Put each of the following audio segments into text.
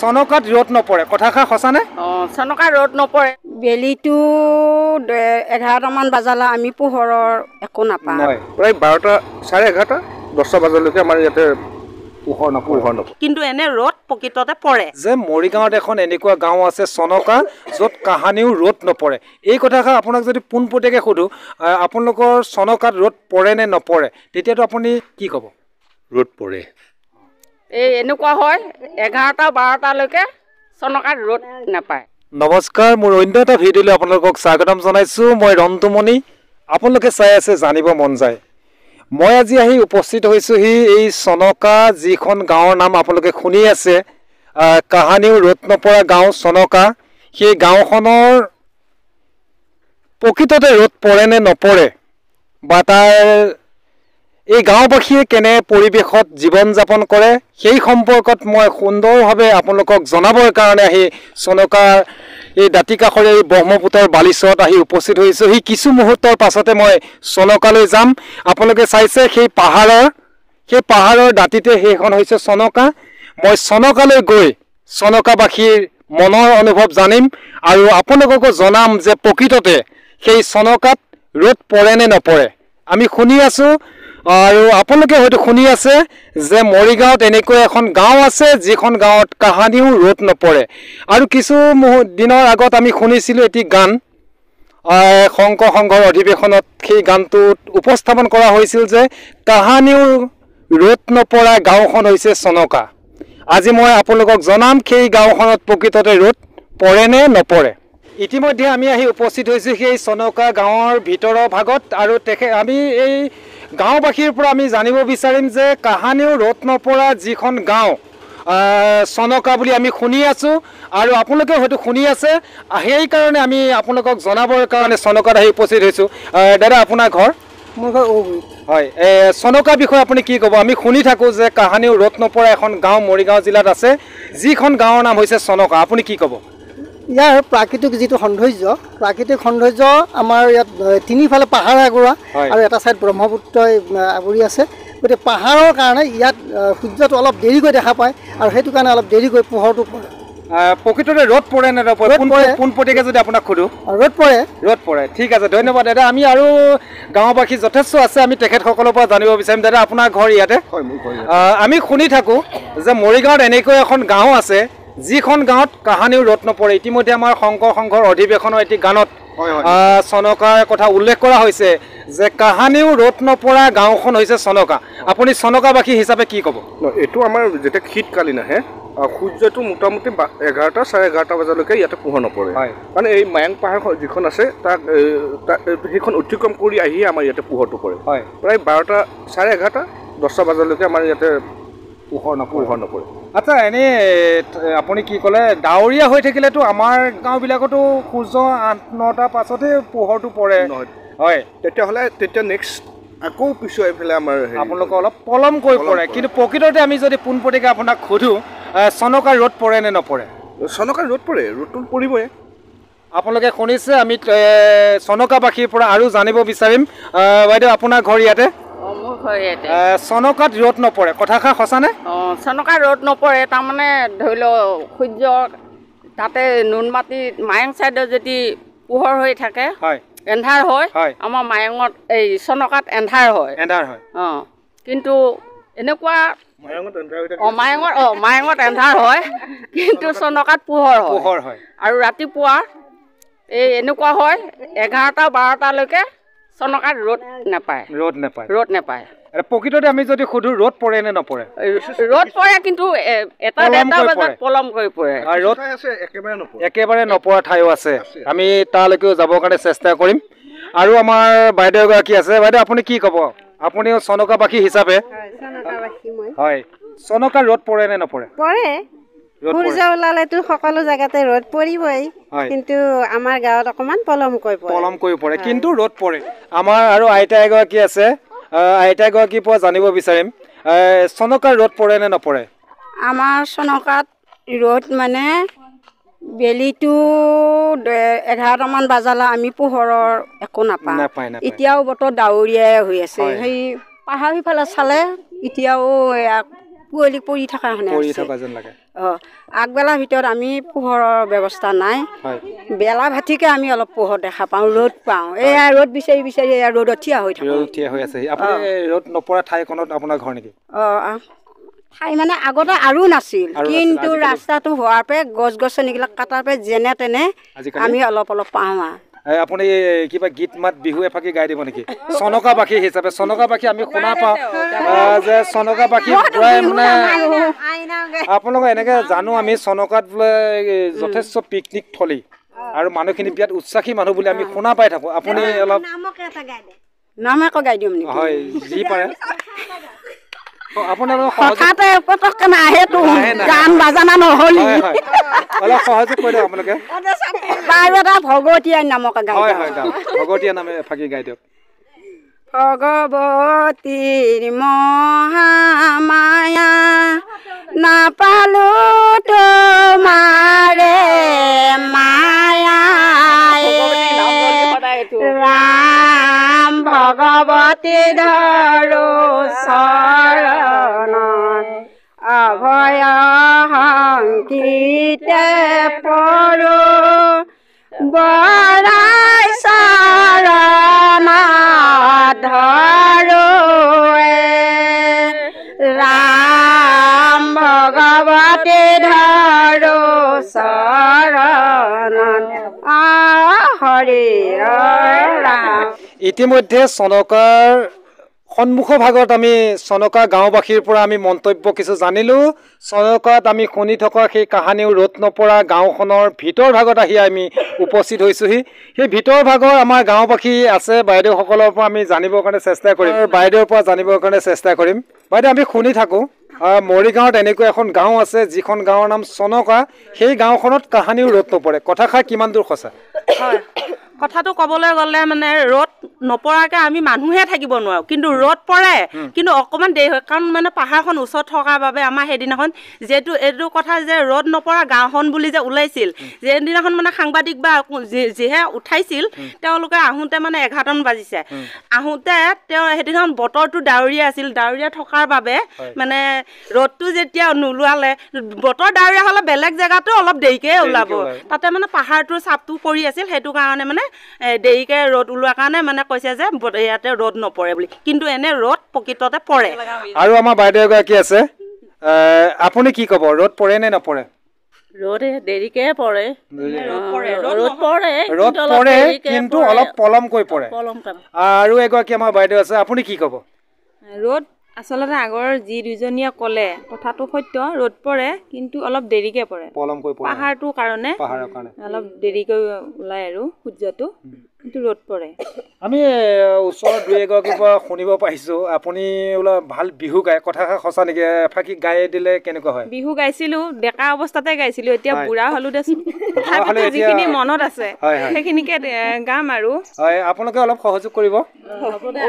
চনকাত ৰ'দ নপৰে কথাষাৰ সঁচানে? চনকাত ৰ'দ নপৰে। বেলিটো 11টামান বজালে আমি পোহৰৰ একো নাপাওঁ। প্ৰায় 12টা 11:30 10টা বজালৈকে আমাৰ ইয়াতে পোহৰ নপৰে। কিন্তু এনে ৰ'দ প্ৰকৃততে পৰে। যে মৰিগাঁৱত এখন এনেকুৱা গাঁও আছে চনকা য'ত কাহানিও ৰ'দ নপৰে। এই কথাষাৰ আপোনাক যদি পোনপটীয়াকৈ সোধোঁ আপোনালোকৰ চনকাত ৰ'দ পৰে নে নপৰে তেতিয়াতো আপুনি কি ক'ব? ৰ'দ পৰে। এই এনেকুৱা হয় 11টা 12টালৈকে চনকাত ৰ'দ নাপায়। নমস্কাৰ, মোৰ অন্য এটা ভিডিঅ'লৈ আপোনালোকক স্বাগতম জনাইছোঁ। মই ৰন্তুমণি, আপোনালোকে চাই আছে জানিব মন যায়। মই আজি আহি উপস্থিত হৈছোঁহি এই চনকা যিখন গাঁৱৰ নাম আপোনালোকে শুনি আছে, কাহানিও ৰ'দ নপৰা গাঁও চনকা। সেই গাঁওখনৰ প্ৰকৃততে ৰ'দ পৰে নে নপৰে বা তাৰ এই গাঁওবাসীয়ে কেনে পৰিৱেশত জীৱন যাপন কৰে সেই সম্পৰ্কত মই সুন্দৰভাৱে আপোনালোকক জনাবৰ কাৰণে আহি চনকাৰ এই দাঁতি কাষৰে এই ব্ৰহ্মপুত্ৰৰ বালিচৰত আহি উপস্থিত হৈছোঁ। সেই কিছু মুহূৰ্তৰ পাছতে মই চনকালৈ যাম। আপোনালোকে চাইছে সেই পাহাৰৰ দাঁতিতে সেইখন হৈছে চনকা। মই চনকালৈ গৈ চনকাবাসীৰ মনৰ অনুভৱ জানিম আৰু আপোনালোককো জনাম যে প্ৰকৃততে সেই চনকাত ৰ'দ পৰে নে নপৰে। আমি শুনি আছোঁ আৰু আপোনালোকে হয়তো শুনি আছে যে মৰিগাঁৱত এনেকৈ এখন গাঁও আছে যিখন গাঁৱত কাহানিও ৰ'দ নপৰে। আৰু কিছু দিনৰ আগত আমি শুনিছিলোঁ এটি গান শংকৰ সংঘৰ অধিৱেশনত। সেই গানটোত উপস্থাপন কৰা হৈছিল যে কাহানিও ৰ'দ নপৰা গাঁওখন হৈছে চনকা। আজি মই আপোনালোকক জনাম সেই গাঁওখনত প্ৰকৃততে ৰ'দ পৰে নে নপৰে। ইতিমধ্যে আমি আহি উপস্থিত হৈছোঁ সেই চনকা গাঁৱৰ ভিতৰৰ ভাগত আৰু আমি এই গাঁওবাসীৰ পৰা আমি জানিব বিচাৰিম যে কাহানিও ৰ'দ নপৰা যিখন গাঁও চনকা বুলি আমি শুনি আছোঁ আৰু আপোনালোকে হয়তো শুনি আছে। সেইকাৰণে আমি আপোনালোকক জনাবৰ কাৰণে চনকাত আহি উপস্থিত হৈছোঁ। দাদা, আপোনাৰ ঘৰ? মোৰ ঘৰ ঔগুৰিত। হয়, চনকাৰ বিষয়ে আপুনি কি ক'ব? আমি শুনি থাকোঁ যে কাহানিও ৰ'দ নপৰা এখন গাঁও মৰিগাঁও জিলাত আছে যিখন গাঁৱৰ নাম হৈছে চনকা। আপুনি কি ক'ব? ইয়াৰ প্ৰাকৃতিক যিটো সৌন্দৰ্য আমাৰ ইয়াত তিনিফালে পাহাৰ আগুৰা আৰু এটা ছাইড ব্ৰহ্মপুত্ৰই আগুৰি আছে। গতিকে পাহাৰৰ কাৰণে ইয়াত সূৰ্যটো অলপ দেৰিকৈ দেখা পায় আৰু সেইটো কাৰণে অলপ দেৰিকৈ পোহৰটো পৰে। প্ৰকৃততে ৰ'দ পৰে নে নপৰে পোনপটীয়াকৈ যদি আপোনাক সোধোঁ? ৰ'দ পৰে। ঠিক আছে, ধন্যবাদ দাদা। আমি আৰু গাঁওবাসী যথেষ্ট আছে, আমি তেখেতসকলৰ পৰা জানিব বিচাৰিম। দাদা, আপোনাৰ ঘৰ ইয়াতে? আমি শুনি থাকোঁ যে মৰিগাঁৱত এনেকৈ এখন গাঁও আছে যিখন গাঁৱত কাহানিও ৰ'দ নপৰে। ইতিমধ্যে আমাৰ শংকৰ সংঘৰ অধিৱেশনৰ এটি গানত চনকাৰ কথা উল্লেখ কৰা হৈছে যে কাহানিও ৰ'দ নপৰা গাঁওখন হৈছে চনকা। আপুনি চনকাবাসী হিচাপে কি ক'ব? এইটো আমাৰ যেতিয়া শীতকালীন আহে সূৰ্যটো মোটামুটি 11টা 11:30 বজালৈকে ইয়াতে পোহৰ নপৰে। মানে এই মায়াং পাহাৰ যিখন আছে তাক সেইখন অতিক্ৰম কৰি আহি আমাৰ ইয়াতে পোহৰটো পৰে। প্ৰায় 12টা 11:30 10টা বজালৈকে আমাৰ ইয়াতে পোহৰ নপৰে। আচ্ছা, এনেই আপুনি কি ক'লে ডাৱৰীয়া হৈ থাকিলেতো আমাৰ গাঁওবিলাকতো সূৰ্য 8-9টাৰ পাছতে পোহৰটো পৰে। হয়, তেতিয়া নেক্সট আকৌ পিছুৱাই পেলাই আমাৰ আপোনালোকৰ অলপ পলমকৈ পৰে। কিন্তু প্ৰকৃততে আমি যদি পোনপটীয়াকৈ আপোনাক সোধোঁ চনকাৰ ৰ'দ পৰে নে নপৰে? চনকাৰ ৰ'দ পৰে, ৰ'দটো পৰিবই। আপোনালোকে শুনিছে, আমি চনকাবাসীৰ পৰা আৰু জানিব বিচাৰিম। বাইদেউ, আপোনাৰ ঘৰ ইয়াতে? মোৰ ঘৰ ইয়াতে। চনকাত ৰ'দ নপৰে কথাষাৰ সঁচানে? চনকাত ৰ'দ নপৰে। তাৰমানে ধৰি লওক সূৰ্য তাতে নুনমাটিত মায়াং ছাইডত যদি পোহৰ হৈ থাকে, এন্ধাৰ হয়। আমাৰ মায়াঙত এই চনকাত এন্ধাৰ হয়। কিন্তু এনেকুৱা মায়াঙত এন্ধাৰ হয় কিন্তু চনকাত পোহৰ হয়। আৰু ৰাতিপুৱা এই এনেকুৱা হয় 11টা 12টালৈকে চনকাত ৰ'দ নাপায়। প্ৰকৃততে আমি যদি সোধোঁ ৰ'দ পৰে নে নপৰে? ৰ'দ পৰে, কিন্তু এটা বজাত পলম কৰি পৰে। ৰ'দ একেবাৰে নপৰা ঠাইও আছে। আমি তালৈকেও যাবৰ কাৰণে চেষ্টা কৰিম। আৰু আমাৰ বাইদেউ এগৰাকী আছে। বাইদেউ, আপুনি কি ক'ব? আপুনিও চনকাবাসী হিচাপে? হয়, চনকাত ৰ'দ পৰে নে নপৰে? পৰে। সূৰ্য ওলালেতো সকলো জেগাতে ৰ'দ পৰিবই, কিন্তু আমাৰ গাঁৱত অকণমান পলমকৈ পৰে কিন্তু ৰ'দ পৰে। আমাৰ আৰু আইতা এগৰাকী আছে, আইতা এগৰাকীৰ পৰা জানিব বিচাৰিম চনকাত ৰ'দ পৰে নে নপৰে? আমাৰ চনকাত ৰ'দ মানে বেলিটো 11টামান বজালে আমি পোহৰৰ একো নাপাওঁ। এতিয়াও বতৰ ডাৱৰীয়াই হৈ আছে। সেই পাহাৰ সিফালে চালে এতিয়াও কুঁৱলী পৰি থকা যেন লাগে। আগবেলাৰ ভিতৰত আমি পোহৰৰ ব্যৱস্থা নাই বেলা ভাটিকে আমি অলপ পোহৰ দেখা পাওঁ ৰ'দ পাওঁ এয়া ৰ'দ বিচাৰি বিচাৰি এয়া ৰ'দত থিয়া হৈ থাকোঁ থিয়া হৈ আছে আপুনি ৰ'দ নপৰা ঠাইখনত আপোনাৰ ঘৰ নেকি ঠাই মানে আগতে আৰু নাছিল কিন্তু ৰাস্তাটো হোৱাৰ পৰা গছ গছনিবিলাক কটাৰ পৰা যেনে তেনে আমি অলপ অলপ পাওঁ আপুনি কিবা গীত মাত বিহু এফাকি গাই দিব নেকি চনকাবাসী হিচাপে চনকাবাসী আমি শুনা পাওঁ যে চনকাবাসী প্ৰায় মানে আপোনালোকে এনেকৈ জানো আমি চনকাত বোলে যথেষ্ট পিকনিক থলী আৰু মানুহখিনি বিৰাট উৎসাহী মানুহ বুলি আমি শুনা পাই থাকোঁ আপুনি অলপ নাম আকৌ গাই দিম হয় যি পাৰে হঠাতে পটককে নাহেতো গান বাজানা নহ'ল অলপ সহযোগ কৰি দিয়ক আপোনালোকে বাৰু এটা ভগৱতীয়াৰ নামকে গাই হয় হয় ভগৱতীয়া নামে ফাঁকি গাই দিয়ক ভগৱতীৰ মহামায়া নাপালো তোমাৰে মায়া ৰাম ভগৱতী ধৰো চৰণত অভয় সংকীৰ্তে পৰো বৰাই চৰণত ধৰো ৰাম ভগৱতী ধৰো চৰণত হৰি ৰাম ইতিমধ্যে চনকাৰ সন্মুখৰ ভাগত আমি চনকা গাঁওবাসীৰ পৰা আমি মন্তব্য কিছু জানিলোঁ চনকাত আমি শুনি থকা সেই কাহানিও ৰ'দ নপৰা গাঁওখনৰ ভিতৰ ভাগত আহি আমি উপস্থিত হৈছোঁহি সেই ভিতৰ ভাগৰ আমাৰ গাঁওবাসী আছে বাইদেউসকলৰ পৰা আমি জানিবৰ কাৰণে চেষ্টা কৰিম বাইদেউৰ পৰা জানিবৰ কাৰণে চেষ্টা কৰিম বাইদেউ আমি শুনি থাকোঁ মৰিগাঁৱত এনেকুৱা এখন গাঁও আছে যিখন গাঁৱৰ নাম চনকা সেই গাঁওখনত কাহানিও ৰ'দ নপৰে কথাষাৰ কিমান দূৰ সঁচা হয় কথাটো ক'বলৈ গ'লে মানে ৰ'দ নপৰাকৈ আমি মানুহে থাকিব নোৱাৰোঁ কিন্তু ৰ'দ পৰে কিন্তু অকণমান দেৰি হয় কাৰণ মানে পাহাৰখন ওচৰত থকাৰ বাবে আমাৰ সেইদিনাখন যিহেতু এইটো কথা যে ৰ'দ নপৰা গাঁওখন বুলি যে ওলাইছিল সেইদিনাখন মানে সাংবাদিক বা যিহে উঠাইছিল তেওঁলোকে আহোঁতে মানে 11টামান বাজিছে আহোঁতে তেওঁ সেইদিনাখন বতৰটো ডাৱৰীয়া আছিল ডাৱৰীয়া থকাৰ বাবে মানে ৰ'দটো যেতিয়া নোলোৱালে বতৰ ডাৱৰীয়া হ'লে বেলেগ জেগাতো অলপ দেৰিকৈ ওলাব তাতে মানে পাহাৰটোৰ চাপটো পৰি আছিল সেইটো কাৰণে মানে দেৰিকৈ ৰ'দ ওলোৱাৰ কাৰণে মানে কৈছে যে ইয়াতে ৰ'দ নপৰে বুলি কিন্তু এনে ৰ'দ প্ৰকৃততে পৰে আৰু আমাৰ বাইদেউ এগৰাকী আছে আপুনি কি ক'ব ৰ'দ পৰে নে নপৰে ৰ'দ দেৰিকৈ পৰে ৰ'দ পৰে কিন্তু অলপ পলমকৈ পৰে আৰু এগৰাকী আমাৰ বাইদেউ আছে আপুনি কি ক'ব ৰ'দ আচলতে আগৰ যি দুজনীয়ে ক'লে কথাটো সত্য ৰ'দ পৰে কিন্তু অলপ দেৰিকৈ পৰে পলমকৈ পৰে পাহাৰটোৰ কাৰণে অলপ দেৰিকৈ ওলায় আৰু সূৰ্যটো কিন্তু ৰ'দ পৰে আমি ওচৰৰ দুই এগৰাকীৰ পৰা শুনিব পাৰিছোঁ আপুনি বোলে ভাল বিহু গায় কথাষাৰ সঁচা নেকি এফাকি গাই দিলে কেনেকুৱা হয় বিহু গাইছিলোঁ ডেকা অৱস্থাতে গাইছিলোঁ এতিয়া বুঢ়া হ'লোঁ দেচোন তথাপিতো যিখিনি মনত আছে সেইখিনিকে গাম আৰু হয় আপোনালোকে অলপ সহযোগ কৰিব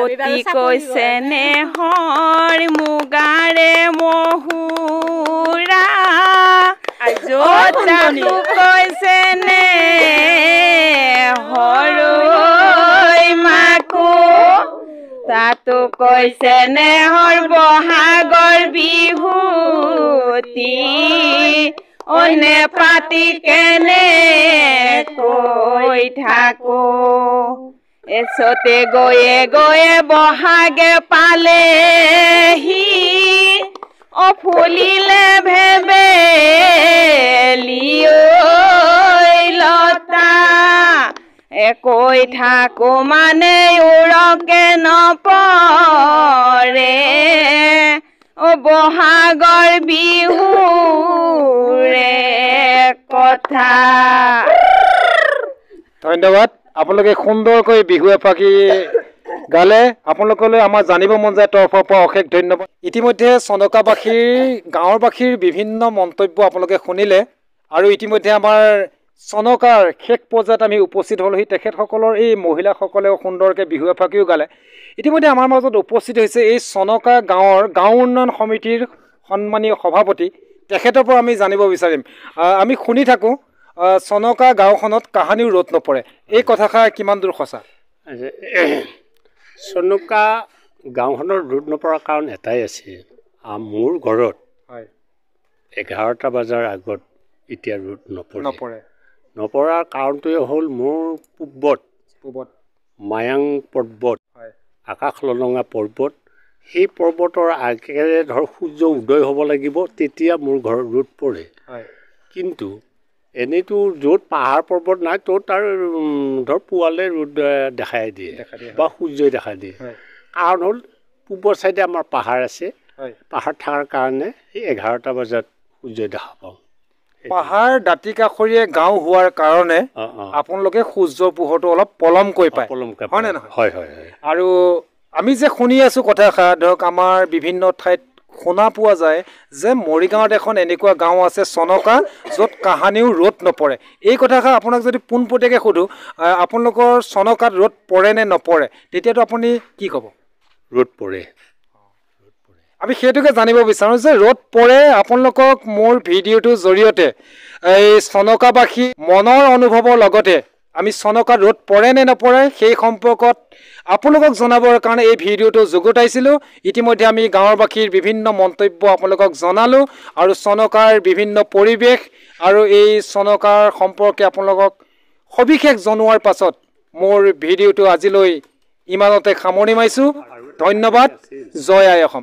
অতি কৈছে নেহৰ মুগাৰে মহুৰা য'তাতো কৈছে নে হৰৈ মাকো তাতো কৈছে নেহৰ বহাগৰ বিহুতি অনে পাতি কেনে কৈ থাকো এচতে গৈয়ে গৈয়ে বহাগে পালেহি ফুলিলে ভেবেলি লতা কৈ থাকো মানে উৰকে নপৰে বহাগৰ বিহুৰে কথা ধন্যবাদ আপোনালোকে সুন্দৰকৈ বিহু এফাকি গালে আপোনালোকলৈ আমাৰ জানিব মন যায় তৰফৰ পৰা অশেষ ধন্যবাদ ইতিমধ্যে চনকাবাসীৰ গাঁৱৰবাসীৰ বিভিন্ন মন্তব্য আপোনালোকে শুনিলে আৰু ইতিমধ্যে আমাৰ চনকাৰ শেষ পৰ্যায়ত আমি উপস্থিত হ'লোহি তেখেতসকলৰ এই মহিলাসকলেও সুন্দৰকৈ বিহু এফাকিও গালে ইতিমধ্যে আমাৰ মাজত উপস্থিত হৈছে এই চনকা গাঁৱৰ গাঁও উন্নয়ন সমিতিৰ সন্মানীয় সভাপতি তেখেতৰ পৰা আমি জানিব বিচাৰিম আমি শুনি থাকোঁ চনকা গাঁওখনত কাহানিও ৰ'দ নপৰে এই কথাষাৰ কিমান দূৰ সঁচা চনকা গাঁওখনৰ ৰ'দ নপৰাৰ কাৰণ এটাই আছে মোৰ ঘৰত 11টা বজাৰ আগত এতিয়া ৰ'দ নপৰাৰ কাৰণটোৱে হ'ল মোৰ পূবত মায়াং পৰ্বত আকাশ ললঙা পৰ্বত সেই পৰ্বতৰ আগেৰে ধৰ সূৰ্য উদয় হ'ব লাগিব তেতিয়া মোৰ ঘৰত ৰ'দ পৰে কিন্তু এনেইতো য'ত পাহাৰ পৰ্বত নাই ত'ত তাৰ ধৰ পুৱালে ৰ'দ দেখাই দিয়ে বা সূৰ্যই দেখা দিয়ে কাৰণ হ'ল পূবৰ চাইডে আমাৰ পাহাৰ আছে পাহাৰ থকাৰ কাৰণে সেই 11টা বজাত সূৰ্য দেখা পাওঁ পাহাৰ দাঁতি কাষৰীয়া গাঁও হোৱাৰ কাৰণে আপোনালোকে সূৰ্যৰ পোহৰটো অলপ পলমকৈ পায় হয় নে নহয় হয় আৰু আমি যে শুনি আছোঁ কথাষাৰ ধৰক আমাৰ বিভিন্ন ঠাইত শুনা পোৱা যায় যে মৰিগাঁৱত এখন এনেকুৱা গাঁও আছে চনকা য'ত কাহানিও ৰ'দ নপৰে এই কথাষাৰ আপোনাক যদি পোনপটীয়াকৈ সোধোঁ আপোনালোকৰ চনকাত ৰ'দ পৰে নে নপৰে তেতিয়াতো আপুনি কি ক'ব ৰ'দ পৰে আমি সেইটোকে জানিব বিচাৰোঁ যে ৰ'দ পৰে আপোনালোকক মোৰ ভিডিঅ'টোৰ জৰিয়তে এই চনকাবাসী মনৰ অনুভৱৰ লগতে আমি চনকাত ৰ'দ পৰে নে নপৰে সেই সম্পৰ্কত আপোনালোকক জনাবৰ কাৰণে এই ভিডিঅ'টো যুগুতাইছিলোঁ ইতিমধ্যে আমি গাঁৱৰবাসীৰ বিভিন্ন মন্তব্য আপোনালোকক জনালোঁ আৰু চনকাৰ বিভিন্ন পৰিৱেশ আৰু এই চনকাৰ সম্পৰ্কে আপোনালোকক সবিশেষ জনোৱাৰ পাছত মোৰ ভিডিঅ'টো আজিলৈ ইমানতে সামৰণি মাৰিছোঁ ধন্যবাদ জয় আই অসম